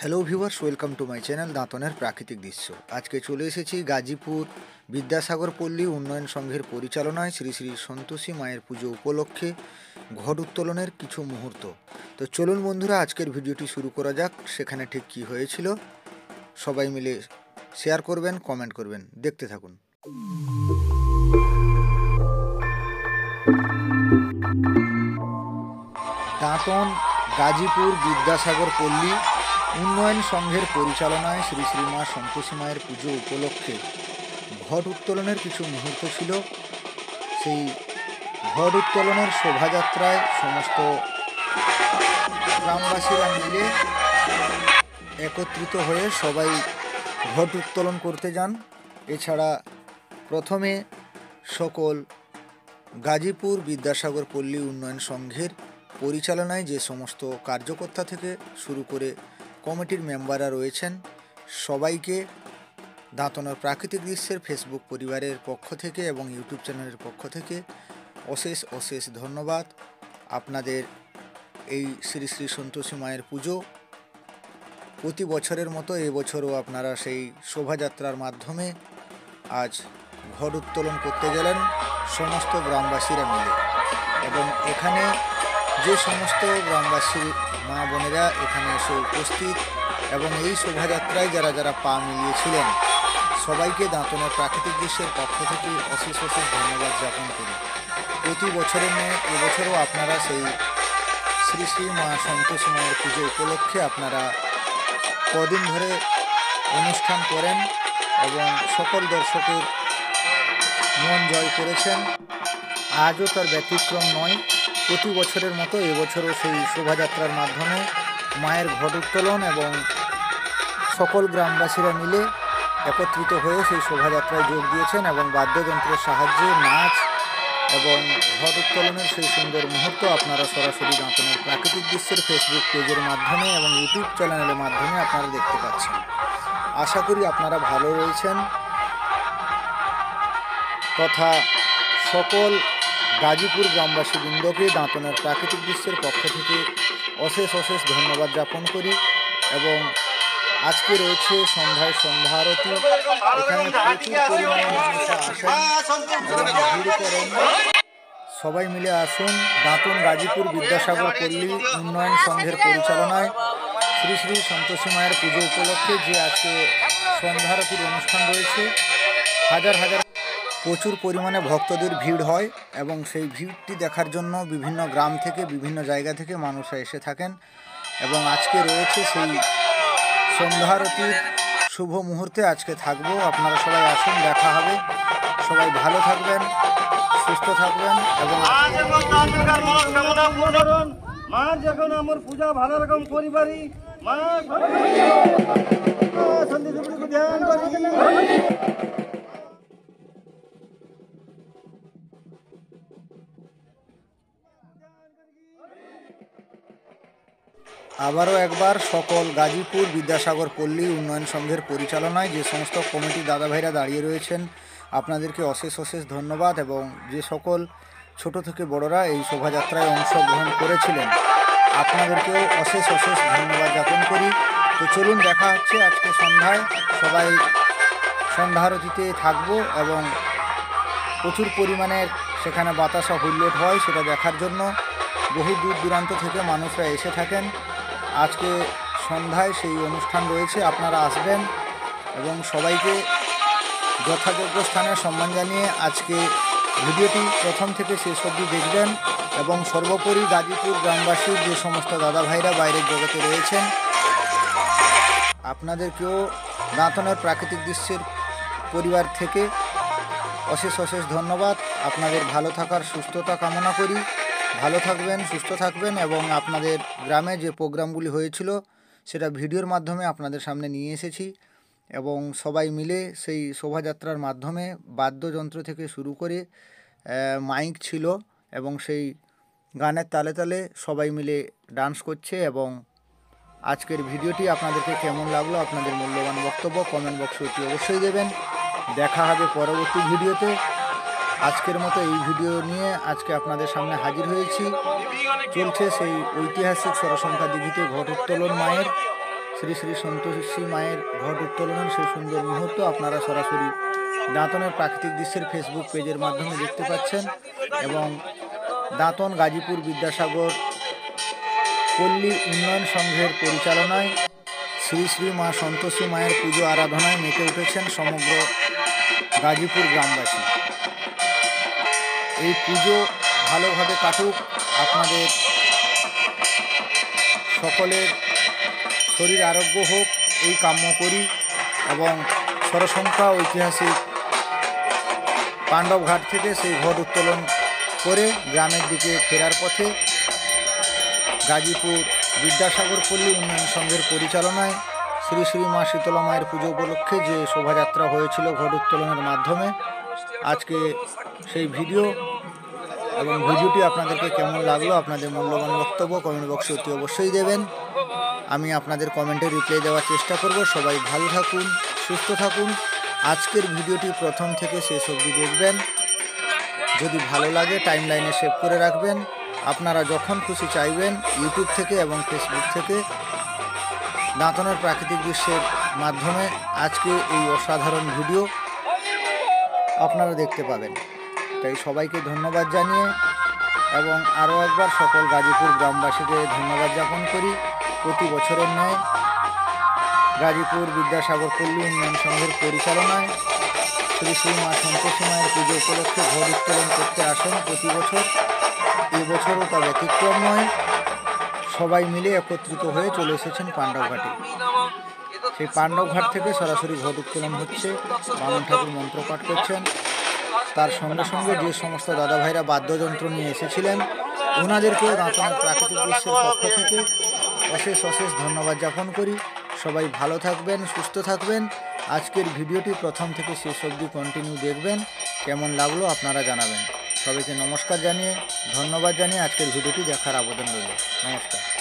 Hello viewers, welcome to my channel দাঁতনের প্রাকৃতিক দৃশ্য। আজকে চলে এসেছি গাজীপুর বিদ্যাসাগর পল্লী উন্নয়ন সংঘের পরিচালনায় শ্রী শ্রী সন্তোষী মায়ের পুজো উপলক্ষে ঘট উত্তোলনের কিছু মুহূর্ত। তো চলুন বন্ধুরা, আজকের ভিডিওটি শুরু করা যাক। সেখানে ঠিক কী হয়েছিল সবাই মিলে শেয়ার করবেন, কমেন্ট করবেন, দেখতে থাকুন। দাঁতন গাজীপুর বিদ্যাসাগর পল্লী উন্নয়ন সংঘের পরিচালনায় শ্রী শ্রী মা সন্তোষী মায়ের পুজো উপলক্ষে ঘট উত্তোলনের কিছু মুহূর্ত ছিল। সেই ঘট উত্তোলনের শোভাযাত্রায় সমস্ত গ্রামবাসীরা মিলে একত্রিত হয়ে সবাই ঘট উত্তোলন করতে যান। এছাড়া প্রথমে সকল গাজীপুর বিদ্যাসাগর পল্লী উন্নয়ন সংঘের পরিচালনায় যে সমস্ত কার্যকর্তা থেকে শুরু করে কমিটির মেম্বাররা রয়েছেন, সবাইকে দাঁতনের প্রাকৃতিক দৃশ্যের ফেসবুক পরিবারের পক্ষ থেকে এবং ইউটিউব চ্যানেলের পক্ষ থেকে অশেষ অশেষ ধন্যবাদ। আপনাদের এই শ্রী শ্রী সন্তোষী মায়ের পুজো প্রতি বছরের মতো এবছরও আপনারা সেই শোভাযাত্রার মাধ্যমে আজ ঘট উত্তোলন করতে গেলেন সমস্ত গ্রামবাসীরা মিলে। এবং এখানে যে সমস্ত গ্রামবাসী মা বোনেরা এখানে এসে উপস্থিত এবং এই শোভাযাত্রায় যারা যারা পা মিলিয়েছিলেন, সবাইকে দাঁতনের প্রাকৃতিক দৃশ্যের পক্ষ থেকে অশেষ অশেষ ধন্যবাদ জ্ঞাপন করি। প্রতি বছরের ন্যায় এবছরও আপনারা সেই শ্রী শ্রী মা সন্তোষী মায়ের পুজো উপলক্ষে আপনারা কদিন ধরে অনুষ্ঠান করেন এবং সকল দর্শকের মন জয় করেছেন। আজও তার ব্যতিক্রম নয়। প্রতি বছরের মতো এবছরও সেই শোভাযাত্রার মাধ্যমে মায়ের ঘট উত্তোলন এবং সকল গ্রামবাসীরা মিলে একত্রিত হয়ে সেই শোভাযাত্রায় যোগ দিয়েছেন এবং বাদ্যযন্ত্রের সাহায্যে নাচ এবং ঘট উত্তোলনের সেই সুন্দর মুহূর্ত আপনারা সরাসরি দাঁতনের প্রাকৃতিক দৃশ্যের ফেসবুক পেজের মাধ্যমে এবং ইউটিউব চ্যানেলের মাধ্যমে আপনারা দেখতে পাচ্ছেন। আশা করি আপনারা ভালো রয়েছেন তথা সকল গাজীপুর গ্রামবাসী বৃন্দকে দাঁতনের প্রাকৃতিক দৃশ্যের পক্ষ থেকে অশেষ অশেষ ধন্যবাদ জ্ঞাপন করি। এবং আজকে রয়েছে সন্ধ্যায় সন্ধ্যা আরতি। এখানে প্রচুর পরিমাণে মানুষ আসেন এবং ভিড় করেন। সবাই মিলে আসুন। দাঁতন গাজীপুর বিদ্যাসাগর পল্লী উন্নয়ন সংঘের পরিচালনায় শ্রী শ্রী সন্তোষী মায়ের পুজো উপলক্ষে যে আজকে সন্ধ্যা আরতির অনুষ্ঠান রয়েছে, হাজার হাজার প্রচুর পরিমাণে ভক্তদের ভিড় হয় এবং সেই ভিড়টি দেখার জন্য বিভিন্ন গ্রাম থেকে বিভিন্ন জায়গা থেকে মানুষরা এসে থাকেন। এবং আজকে রয়েছে সেই সন্ধ্যা আরতির শুভ মুহূর্তে আজকে থাকবো। আপনারা সবাই আসুন, দেখা হবে। সবাই ভালো থাকবেন, সুস্থ থাকবেন এবং মা যখন আমার পূজা ভালো রকম করিবারি মা ধ্যান করি। আবারও একবার সকল গাজীপুর বিদ্যাসাগর পল্লী উন্নয়ন সংঘের পরিচালনায় যে সমস্ত কমিটি দাদাভাইরা দাঁড়িয়ে রয়েছেন, আপনাদেরকে অশেষ অশেষ ধন্যবাদ। এবং যে সকল ছোট থেকে বড়রা এই শোভাযাত্রায় অংশগ্রহণ করেছিলেন, আপনাদেরকেও অশেষ অশেষ ধন্যবাদ জ্ঞাপন করি। তো চলুন, দেখা হচ্ছে আজকে সন্ধ্যায়। সবাই সন্ধ্যা আরতিতে থাকবো এবং প্রচুর পরিমাণে সেখানে বাতাসা হুল্লোড় হয়, সেটা দেখার জন্য বহু দূর দূরান্ত থেকে মানুষরা এসে থাকেন। আজকে সন্ধ্যায় সেই অনুষ্ঠান রয়েছে, আপনারা আসবেন এবং সবাইকে যথাযোগ্য স্থানে সম্মান জানিয়ে আজকে ভিডিওটি প্রথম থেকে শেষ অবধি দেখবেন। এবং সর্বোপরি গাজীপুর গ্রামবাসীর যে সমস্ত দাদা ভাইরা বাইরের জগতে রয়েছেন, আপনাদেরকেও দাঁতনের প্রাকৃতিক দৃশ্যের পরিবার থেকে অশেষ অশেষ ধন্যবাদ। আপনাদের ভালো থাকার সুস্থতা কামনা করি। ভালো থাকবেন, সুস্থ থাকবেন এবং আপনাদের গ্রামে যে প্রোগ্রামগুলি হয়েছিল সেটা ভিডিওর মাধ্যমে আপনাদের সামনে নিয়ে এসেছি। এবং সবাই মিলে সেই শোভাযাত্রার মাধ্যমে বাদ্যযন্ত্র থেকে শুরু করে মাইক ছিল এবং সেই গানের তালে তালে সবাই মিলে ডান্স করছে। এবং আজকের ভিডিওটি আপনাদেরকে কেমন লাগলো, আপনাদের মূল্যবান বক্তব্য কমেন্ট বক্সে অতি অবশ্যই দেবেন। দেখা হবে পরবর্তী ভিডিওতে। আজকের মতো এই ভিডিও নিয়ে আজকে আপনাদের সামনে হাজির হয়েছি। চলছে সেই ঐতিহাসিক সরসংখ্যা দিঘিতে ঘট উত্তোলন মায়ের। শ্রী শ্রী সন্তোষী মায়ের ঘট উত্তোলনের সেই সুন্দর মুহূর্ত আপনারা সরাসরি দাঁতনের প্রাকৃতিক দৃশ্যের ফেসবুক পেজের মাধ্যমে দেখতে পাচ্ছেন এবং দাঁতন গাজীপুর বিদ্যাসাগর পল্লী উন্নয়ন সংঘের পরিচালনায় শ্রী শ্রী মা সন্তোষী মায়ের পুজো আরাধনায় মেতে উঠেছেন সমগ্র গাজীপুর গ্রামবাসী। এই পুজো ভালোভাবে কাটুক, আপনাদের সকলের শরীর আরোগ্য হোক এই কাম্য করি এবং সরসংখ্যা ঐতিহাসিক পাণ্ডবঘাট থেকে সেই ঘট উত্তোলন করে গ্রামের দিকে ফেরার পথে গাজীপুর বিদ্যাসাগর পল্লী উন্নয়ন সংঘের পরিচালনায় শ্রী শ্রী মা শীতলা মায়ের পুজো উপলক্ষে যে শোভাযাত্রা হয়েছিল ঘট উত্তোলনের মাধ্যমে, আজকে সেই ভিডিও এবং ভিডিওটি আপনাদেরকে কেমন লাগলো আপনাদের মূল্যবান বক্তব্য কমেন্ট বক্সে অতি অবশ্যই দেবেন। আমি আপনাদের কমেন্টে রিপ্লাই দেওয়ার চেষ্টা করব। সবাই ভালো থাকুন, সুস্থ থাকুন। আজকের ভিডিওটি প্রথম থেকে শেষ অবধি দেখবেন। যদি ভালো লাগে টাইমলাইনে সেভ করে রাখবেন। আপনারা যখন খুশি চাইবেন ইউটিউব থেকে এবং ফেসবুক থেকে দাঁতনের প্রাকৃতিক দৃশ্যের মাধ্যমে আজকে এই অসাধারণ ভিডিও আপনারা দেখতে পাবেন। তাই সবাইকে ধন্যবাদ জানিয়ে এবং আরও একবার সকল গাজীপুর গ্রামবাসীকে ধন্যবাদ জ্ঞাপন করি। প্রতি বছরের ন্যায় গাজীপুর বিদ্যাসাগর পল্লী উন্নয়ন সংঘের পরিচালনায় শ্রী শ্রী মা সন্তোষী মায়ের পুজো উপলক্ষে ঘট উত্তোলন করতে আসেন প্রতি বছর। এবছরও তা ব্যতিক্রম নয়। সবাই মিলে একত্রিত হয়ে চলে এসেছেন পাণ্ডবঘাটে। সেই পাণ্ডবঘাট থেকে সরাসরি ঘট উত্তোলন হচ্ছে। বামন ঠাকুর মন্ত্রপাঠ করছেন। তার সঙ্গে সঙ্গে যে সমস্ত দাদা ভাইরা বাদ্যযন্ত্র নিয়ে এসেছিলেন ওনাদেরকেও দাঁতনের প্রাকৃতিক দৃশ্যের পক্ষ থেকে অশেষ অশেষ ধন্যবাদ জ্ঞাপন করি। সবাই ভালো থাকবেন, সুস্থ থাকবেন। আজকের ভিডিওটি প্রথম থেকে শেষ অবধি কন্টিনিউ দেখবেন। কেমন লাগলো আপনারা জানাবেন। সবাইকে নমস্কার জানিয়ে ধন্যবাদ জানিয়ে আজকের ভিডিওটি দেখার আবেদন রইল। নমস্কার।